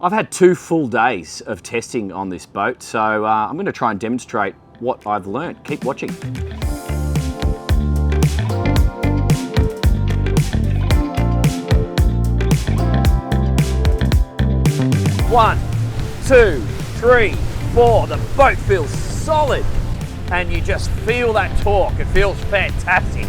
I've had 2 full days of testing on this boat, so I'm going to try and demonstrate what I've learned. Keep watching. 1, 2, 3, 4. The boat feels solid and you just feel that torque. It feels fantastic.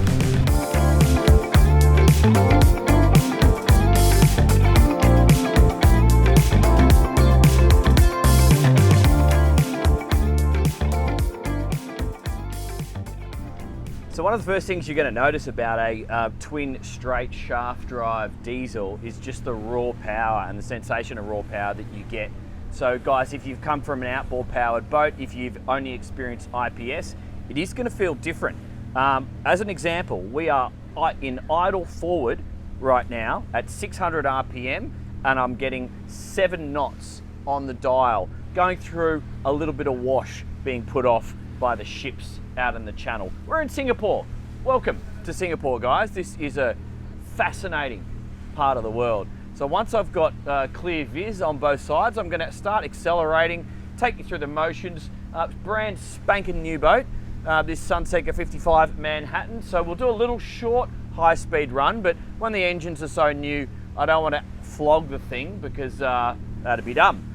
So one of the first things you're going to notice about a twin straight shaft drive diesel is just the raw power and the sensation of raw power that you get. So guys, if you've come from an outboard powered boat, if you've only experienced IPS, it is going to feel different. As an example, we are in idle forward right now at 600 RPM and I'm getting 7 knots on the dial, going through a little bit of wash being put off by the ships out in the channel. We're in Singapore. Welcome to Singapore, guys. This is a fascinating part of the world. So once I've got clear viz on both sides, I'm going to start accelerating, take you through the motions. Brand spanking new boat, this Sunseeker 55 Manhattan. So we'll do a little short high-speed run, but when the engines are so new, I don't want to flog the thing because that'd be dumb.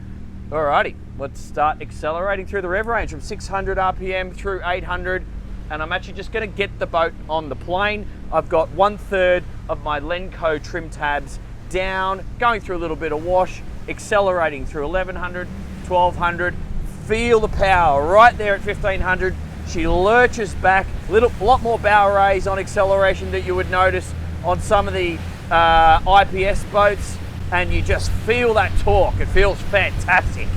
Alrighty, let's start accelerating through the rev range from 600 RPM through 800, and I'm actually just going to get the boat on the plane. I've got 1/3 of my Lenco trim tabs down, going through a little bit of wash, accelerating through 1100, 1200, feel the power right there at 1500. She lurches back, lot more bow raise on acceleration that you would notice on some of the IPS boats, and you just feel that torque. It feels fantastic.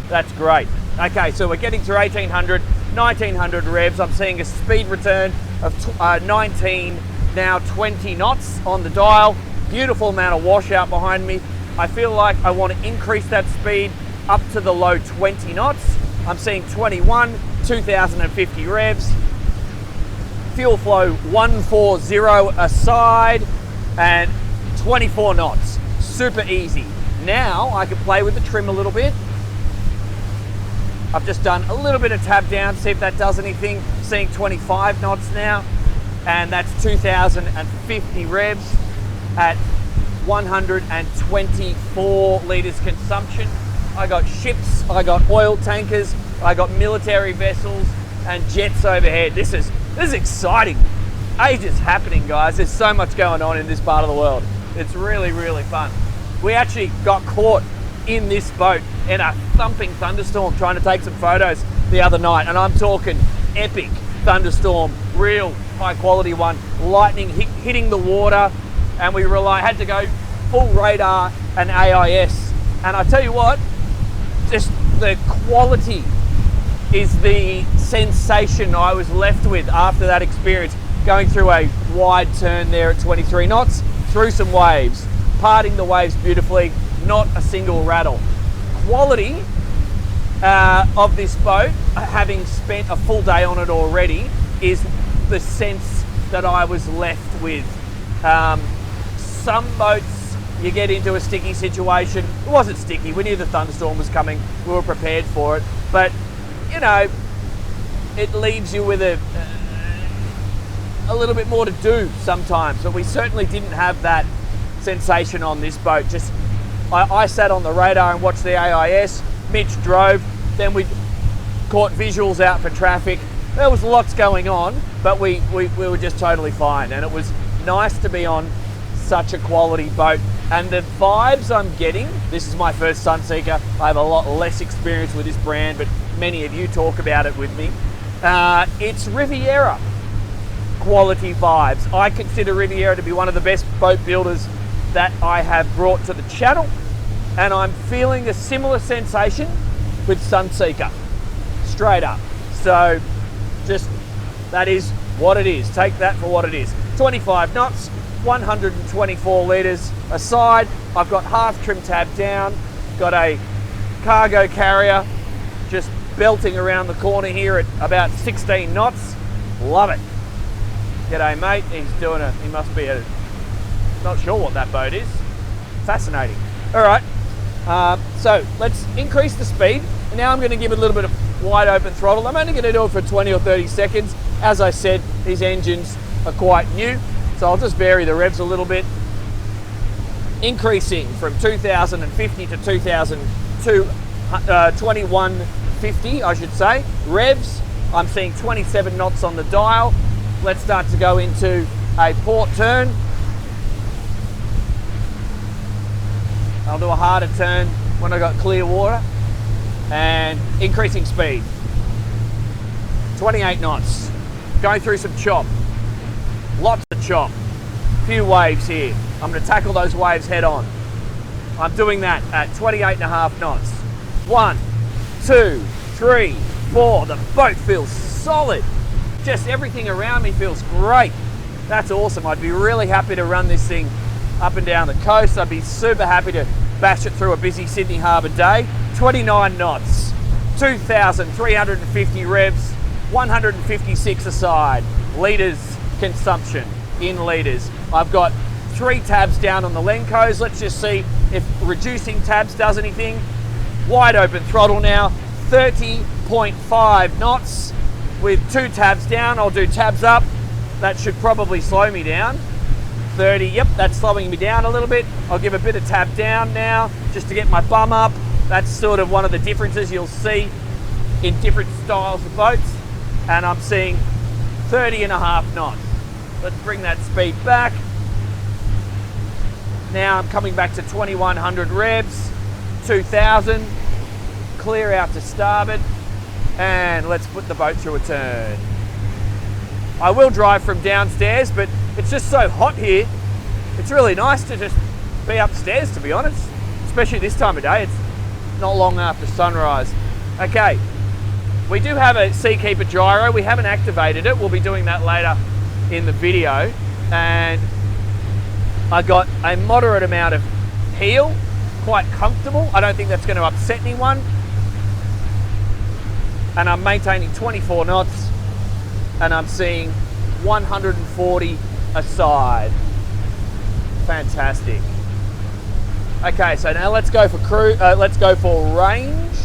That's great. Okay, so we're getting through 1800, 1900 revs. I'm seeing a speed return of 19, now 20 knots on the dial. Beautiful amount of washout behind me. I feel like I want to increase that speed up to the low 20 knots. I'm seeing 21, 2050 revs. Fuel flow 140 aside and 24 knots. Super easy. Now I can play with the trim a little bit. I've just done a little bit of tab down, see if that does anything. Seeing 25 knots now, and that's 2050 revs at 124 litres consumption. I got ships, I got oil tankers, I got military vessels and jets overhead. This is exciting. Ages happening, guys. There's so much going on in this part of the world. It's really, really fun. We actually got caught in this boat in a thumping thunderstorm trying to take some photos the other night, and I'm talking epic thunderstorm, real high quality one, lightning hitting the water, and we had to go full radar and AIS. And I tell you what, just the quality is the sensation I was left with after that experience, going through a wide turn there at 23 knots, through some waves, parting the waves beautifully, not a single rattle. Quality of this boat, having spent a full day on it already, is the sense that I was left with. Some boats, you get into a sticky situation. It wasn't sticky, we knew the thunderstorm was coming, we were prepared for it, but you know, it leaves you with a little bit more to do sometimes, but we certainly didn't have that sensation on this boat. Just I sat on the radar and watched the AIS, Mitch drove, then we caught visuals out for traffic. There was lots going on, but we were just totally fine, and it was nice to be on such a quality boat. And the vibes I'm getting, this is my first Sunseeker, I have a lot less experience with this brand, but many of you talk about it with me. It's Riviera quality vibes. I consider Riviera to be one of the best boat builders that I have brought to the channel, and I'm feeling a similar sensation with Sunseeker, straight up. So just, that is what it is. Take that for what it is. 25 knots, 124 litres aside. I've got half trim tab down, got a cargo carrier just belting around the corner here at about 16 knots. Love it. G'day mate, he must be not sure what that boat is. Fascinating. All right, So let's increase the speed. And now I'm going to give it a little bit of wide open throttle. I'm only going to do it for 20 or 30 seconds. As I said, these engines are quite new, so I'll just vary the revs a little bit. Increasing from 2050 to 2150, I should say. Revs, I'm seeing 27 knots on the dial. Let's start to go into a port turn. I'll do a harder turn when I got clear water. And increasing speed. 28 knots. Going through some chop. Lots of chop. Few waves here. I'm going to tackle those waves head on. I'm doing that at 28.5 knots. 1, 2, 3, 4. The boat feels solid. Just everything around me feels great. That's awesome. I'd be really happy to run this thing up and down the coast. I'd be super happy to bash it through a busy Sydney Harbour day. 29 knots, 2,350 revs, 156 aside. Litres consumption in litres. I've got 3 tabs down on the Lencos. Let's just see if reducing tabs does anything. Wide open throttle now, 30.5 knots with 2 tabs down. I'll do tabs up. That should probably slow me down. 30, yep, that's slowing me down a little bit. I'll give a bit of tab down now just to get my bum up. That's sort of one of the differences you'll see in different styles of boats. And I'm seeing 30.5 knots. Let's bring that speed back. Now I'm coming back to 2100 revs, 2000, clear out to starboard, and let's put the boat through a turn. I will drive from downstairs, but it's just so hot here. It's really nice to just be upstairs, to be honest, especially this time of day. It's not long after sunrise. Okay, we do have a Seakeeper gyro. We haven't activated it. We'll be doing that later in the video. And I got a moderate amount of heel, quite comfortable. I don't think that's going to upset anyone. And I'm maintaining 24 knots and I'm seeing 140 aside. Fantastic. Okay, so now let's go for let's go for range.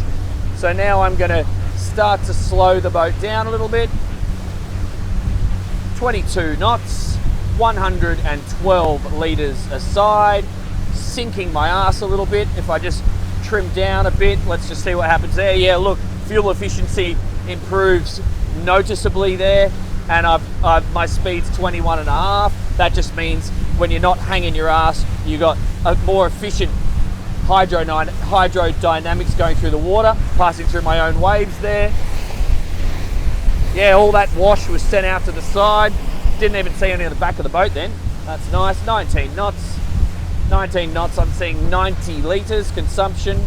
So now I'm going to start to slow the boat down a little bit. 22 knots, 112 litres aside, sinking my ass a little bit. If I just trim down a bit, let's just see what happens there. Yeah, look, fuel efficiency improves noticeably there, and my speed's 21.5. That just means when you're not hanging your ass, you got a more efficient hydrodynamics going through the water, passing through my own waves there. Yeah, all that wash was sent out to the side. Didn't even see any on the back of the boat then. That's nice. 19 knots. 19 knots, I'm seeing 90 litres consumption,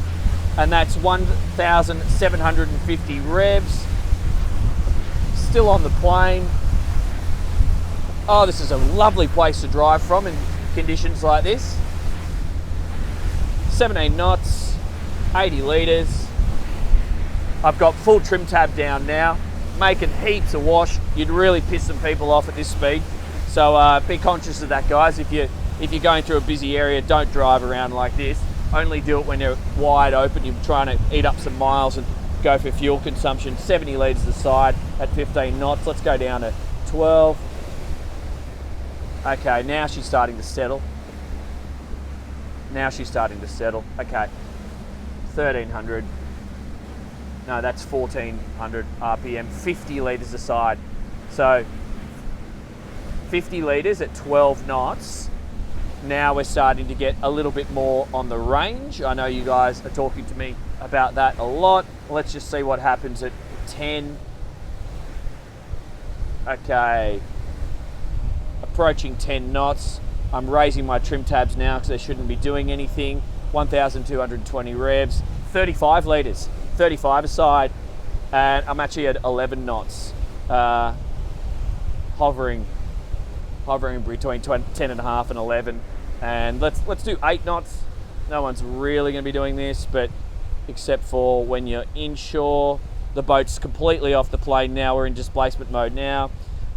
and that's 1,750 revs. Still on the plane. Oh, this is a lovely place to drive from in conditions like this. 17 knots, 80 litres. I've got full trim tab down now, making heaps of wash. You'd really piss some people off at this speed. So be conscious of that, guys. If you're going through a busy area, don't drive around like this. Only do it when you're wide open. You're trying to eat up some miles and go for fuel consumption. 70 litres aside at 15 knots. Let's go down to 12. Okay, now she's starting to settle. Now she's starting to settle. Okay, 1300. No, that's 1400 RPM, 50 litres aside. So 50 litres at 12 knots. Now we're starting to get a little bit more on the range. I know you guys are talking to me about that a lot. Let's just see what happens at 10. Okay, approaching 10 knots. I'm raising my trim tabs now because they shouldn't be doing anything. 1,220 revs, 35 litres, 35 aside, and I'm actually at 11 knots, hovering between 10.5 and 11. And let's do 8 knots. No one's really going to be doing this, but except for when you're inshore. The boat's completely off the plane now. We're in displacement mode now,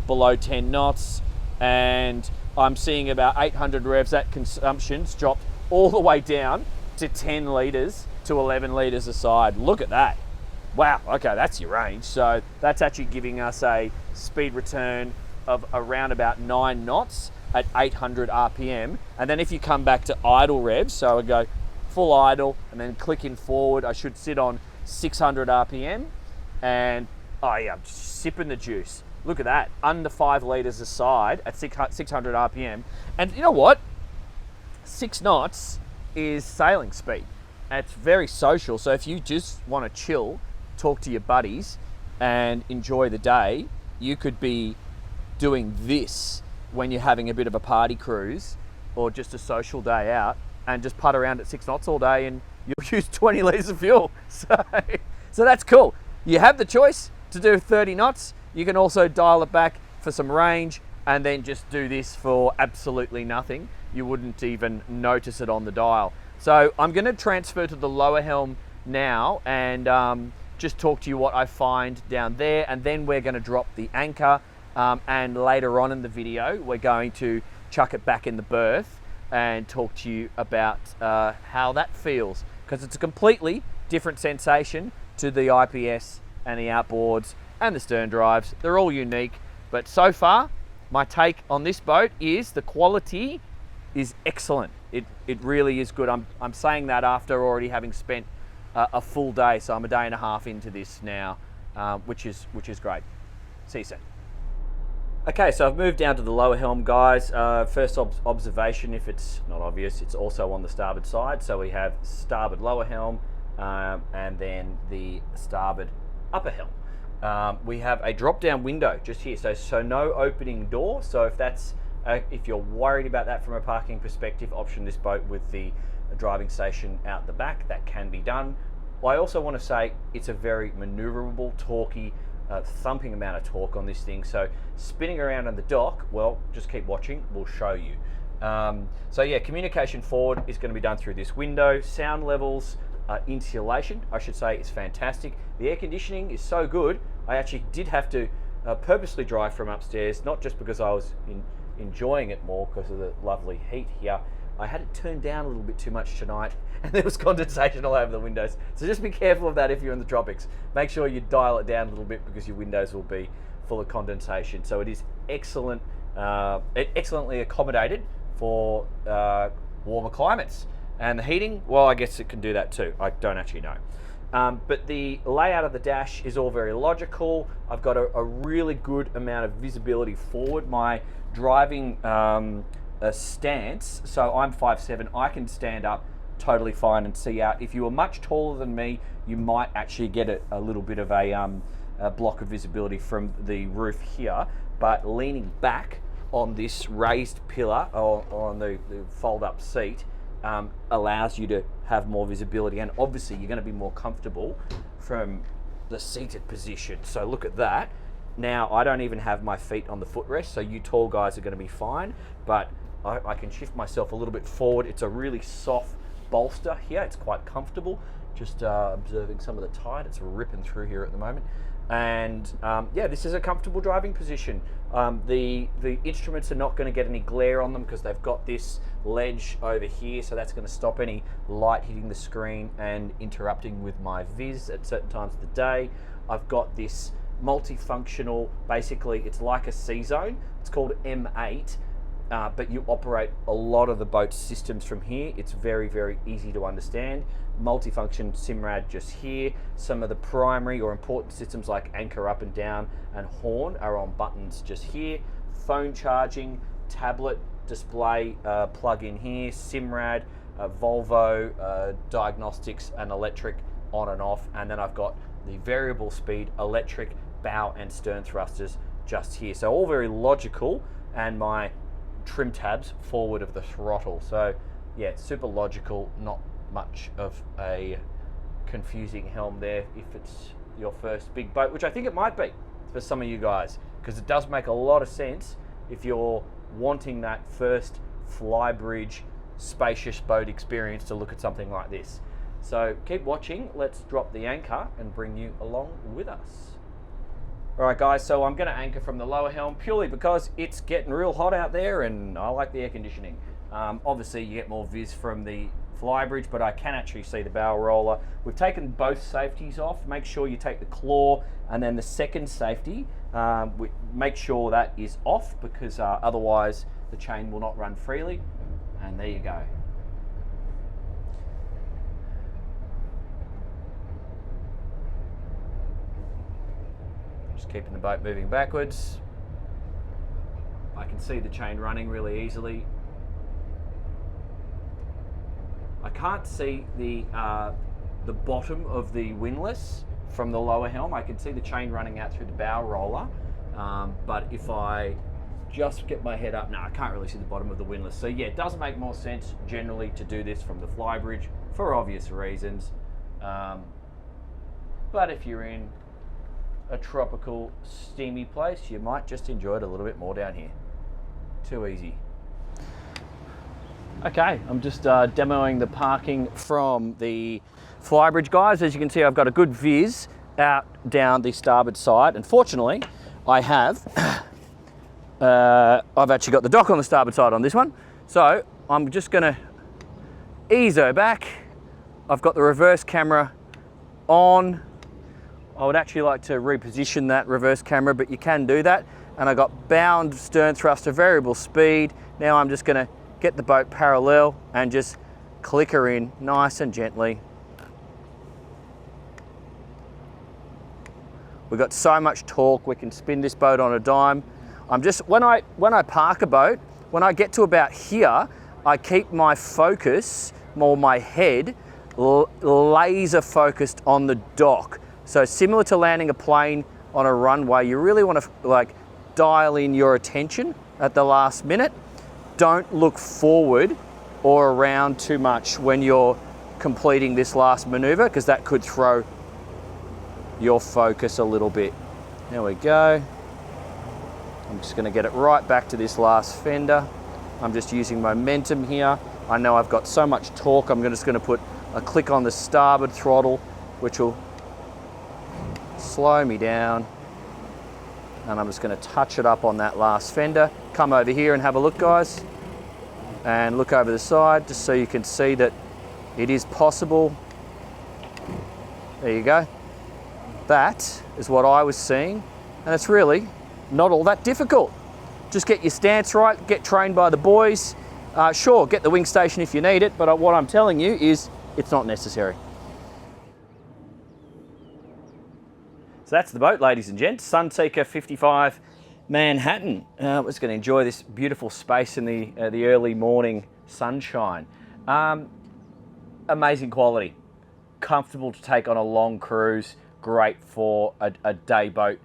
below 10 knots, and I'm seeing about 800 revs. That consumption's dropped all the way down to 10 litres to 11 litres a side. Look at that. Wow, okay, that's your range. So that's actually giving us a speed return of around about 9 knots at 800 RPM. And then if you come back to idle revs, so I go full idle and then clicking forward, I should sit on 600 RPM. And oh yeah, I'm just sipping the juice. Look at that, under 5 litres a side at 600 RPM. And you know what? 6 knots is sailing speed. It's very social. So if you just want to chill, talk to your buddies and enjoy the day, you could be doing this when you're having a bit of a party cruise or just a social day out, and just putt around at 6 knots all day and you'll use 20 litres of fuel. So that's cool. You have the choice to do 30 knots. You can also dial it back for some range and then just do this for absolutely nothing. You wouldn't even notice it on the dial. So I'm going to transfer to the lower helm now and just talk to you what I find down there, and then we're going to drop the anchor, and later on in the video we're going to chuck it back in the berth and talk to you about how that feels, because it's a completely different sensation to the IPS and the outboards and the stern drives. They're all unique, but so far my take on this boat is the quality is excellent. It really is good. I'm saying that after already having spent a full day, so I'm a day and a half into this now, which is great. See you soon. Okay, so I've moved down to the lower helm, guys. First observation, if it's not obvious, it's also on the starboard side. So we have starboard lower helm, and then the starboard upper helm. We have a drop-down window just here, so no opening door. So if you're worried about that from a parking perspective, option this boat with the driving station out the back. That can be done. I also want to say it's a very maneuverable, torquey, thumping amount of torque on this thing. So spinning around on the dock, well, just keep watching, we'll show you. So yeah, communication forward is going to be done through this window. Sound levels, insulation, I should say, is fantastic. The air conditioning is so good, I actually did have to purposely drive from upstairs, not just because I was enjoying it more because of the lovely heat here. I had it turned down a little bit too much tonight, and there was condensation all over the windows. So just be careful of that if you're in the tropics. Make sure you dial it down a little bit because your windows will be full of condensation. So it is excellent, excellently accommodated for warmer climates. And the heating, well, I guess it can do that too. I don't actually know. But the layout of the dash is all very logical. I've got a really good amount of visibility forward. My driving stance, so I'm 5'7", I can stand up totally fine and see out. If you were much taller than me, you might actually get a little bit of a block of visibility from the roof here, but leaning back on this raised pillar or on the fold-up seat allows you to have more visibility, and obviously you're going to be more comfortable from the seated position. So look at that. Now I don't even have my feet on the footrest, so you tall guys are going to be fine, but I can shift myself a little bit forward. It's a really soft bolster here. It's quite comfortable. Just observing some of the tide. It's ripping through here at the moment. And yeah, this is a comfortable driving position. The instruments are not going to get any glare on them because they've got this ledge over here, so that's going to stop any light hitting the screen and interrupting with my viz at certain times of the day. I've got this multifunctional, basically it's like a C-zone. It's called M8. But you operate a lot of the boat's systems from here. It's very, very easy to understand. Multifunction SIMRAD just here. Some of the primary or important systems like anchor up and down and horn are on buttons just here. Phone charging, tablet display plug in here, SIMRAD, Volvo, diagnostics and electric on and off. And then I've got the variable speed electric bow and stern thrusters just here. So all very logical, and my trim tabs forward of the throttle. So yeah, super logical, not much of a confusing helm there if it's your first big boat, which I think it might be for some of you guys, because it does make a lot of sense if you're wanting that first flybridge spacious boat experience to look at something like this. So keep watching. Let's drop the anchor and bring you along with us. Alright guys, so I'm going to anchor from the lower helm purely because it's getting real hot out there and I like the air conditioning. Obviously you get more viz from the flybridge, but I can actually see the bow roller. We've taken both safeties off. Make sure you take the claw, and then the second safety, make sure that is off, because otherwise the chain will not run freely. And there you go. Just keeping the boat moving backwards. I can see the chain running really easily. I can't see the bottom of the windlass from the lower helm. I can see the chain running out through the bow roller, but if I just get my head up, no, I can't really see the bottom of the windlass. So yeah, it does make more sense generally to do this from the flybridge for obvious reasons. But if you're in a tropical, steamy place, you might just enjoy it a little bit more down here. Too easy. Okay, I'm just demoing the parking from the flybridge, guys. As you can see, I've got a good viz out down the starboard side. Unfortunately, I have, I've actually got the dock on the starboard side on this one. So I'm just gonna ease-o back. I've got the reverse camera on. I would actually like to reposition that reverse camera, but you can do that. And I got bound stern thruster, variable speed. Now I'm just gonna get the boat parallel and just click her in nice and gently. We've got so much torque, we can spin this boat on a dime. I'm just, when I park a boat, when I get to about here, I keep my focus, or my head, laser focused on the dock. So similar to landing a plane on a runway, you really want to like dial in your attention at the last minute. Don't look forward or around too much when you're completing this last maneuver, because that could throw your focus a little bit. There we go. I'm just going to get it right back to this last fender. I'm just using momentum here. I know I've got so much torque, I'm just going to put a click on the starboard throttle, which will slow me down. And I'm just going to touch it up on that last fender. Come over here and have a look, guys. And look over the side, just so you can see that it is possible. There you go. That is what I was seeing. And it's really not all that difficult. Just get your stance right, get trained by the boys. Sure, get the wing station if you need it, but what I'm telling you is it's not necessary. So that's the boat, ladies and gents. Sunseeker 55 Manhattan. We're just going to enjoy this beautiful space in the early morning sunshine. Amazing quality. Comfortable to take on a long cruise. Great for a day boat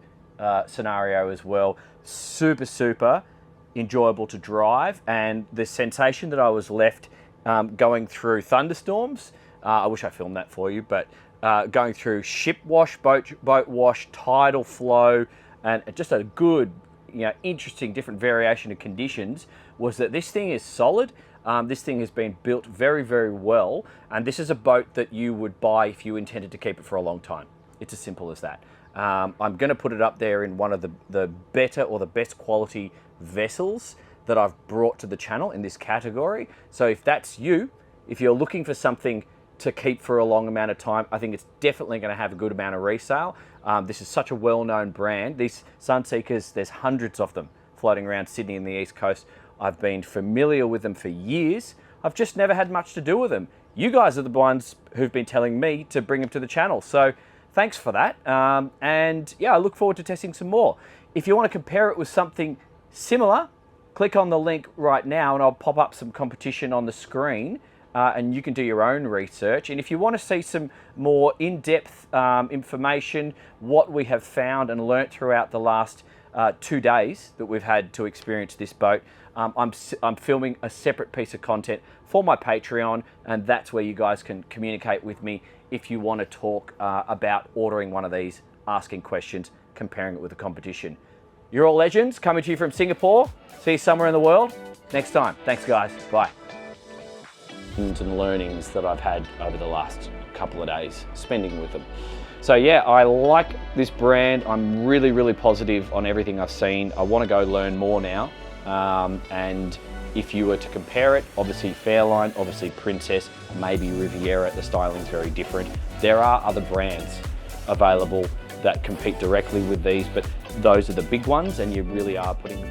scenario as well. Super, super enjoyable to drive. And the sensation that I was left going through thunderstorms, I wish I filmed that for you, but going through ship wash, boat wash, tidal flow, and just a good, interesting different variation of conditions, was that this thing is solid. This thing has been built very, very well, and this is a boat that you would buy if you intended to keep it for a long time. It's as simple as that. I'm going to put it up there in one of the better or the best quality vessels that I've brought to the channel in this category. So if that's you, if you're looking for something to keep for a long amount of time, I think it's definitely going to have a good amount of resale. This is such a well-known brand. These Sunseekers, there's hundreds of them floating around Sydney and the East Coast. I've been familiar with them for years. I've just never had much to do with them. You guys are the ones who've been telling me to bring them to the channel. So thanks for that. And yeah, I look forward to testing some more. If you want to compare it with something similar, click on the link right now and I'll pop up some competition on the screen. And you can do your own research. And if you want to see some more in-depth information, what we have found and learnt throughout the last 2 days that we've had to experience this boat, I'm filming a separate piece of content for my Patreon, and that's where you guys can communicate with me if you want to talk about ordering one of these, asking questions, comparing it with the competition. You're all legends, coming to you from Singapore. See you somewhere in the world next time. Thanks, guys. Bye. And learnings that I've had over the last couple of days spending with them. So yeah, I like this brand. I'm really, really positive on everything I've seen. I want to go learn more now. And If you were to compare it, obviously Fairline, obviously Princess, maybe Riviera, the styling's very different. There are other brands available that compete directly with these, but those are the big ones, and you really are putting